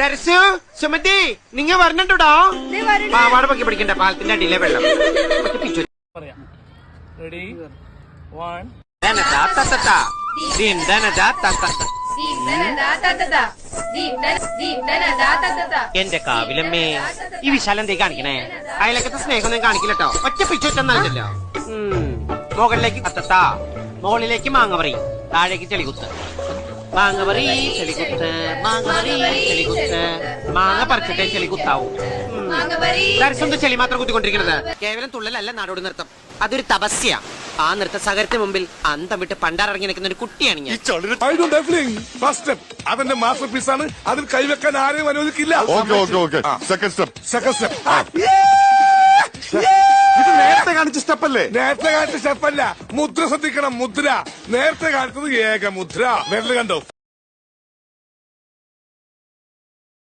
സരസു സുമതി നിങ്ങ വരണുണ്ടോടാ പാവാട പൊക്കി പിടിക്കണ്ട പാലത്തിന്റെ അടിയിലെ വെള്ളം റെഡി 1 എന്റെ കാവിലമ്മേ ഈ വിശാലം എന്തേ കാണിക്കണേ അയലക്കത്തെ സ്നേഹമൊന്നും കാണിക്കില്ലട്ടോ ഒറ്റ പിച്ചൊറ്റന്നല്ലോ മുകളിലേക്ക് കത്തത്ത മുകളിലേക്ക് മാങ്ങപറി താഴേക്ക് ചെളികുത്ത് മാങ്ങപറി ചെളികുത്ത് മാങ്ങപറി ചെളികുത്ത് മാങ്ങ പറിച്ചിട്ടേ ചെളികുത്താവും ദർശനം ചെളി മാത്രം കുത്തിക്കൊണ്ടിരിക്കുന്നത് കേവലം തുള്ളലല്ല നാടോടി നൃത്തം അതൊരു തപസ്യ ആ നൃത്ത സഹകരണത്തിന് മുമ്പിൽ അന്തം വിട്ട് പണ്ടാറിറങ്ങി നിൽക്കുന്ന ഒരു കുട്ടിയാണ് ഞാൻ അതെന്റെ മാസ്റ്റർ പീസാണ് അതിൽ കൈവെക്കാൻ ആരെയും അനുവദിക്കില്ല ഇത് നേരത്തെ കാണിച്ച സ്റ്റെപ്പല്ലേ നേരത്തെ കാണിച്ച സ്റ്റെപ്പല്ല മുദ്ര ശ്രദ്ധിക്കണം മുദ്ര നേരത്തെ കാണിച്ചത് ഏക മുദ്ര വിരല് കണ്ടോ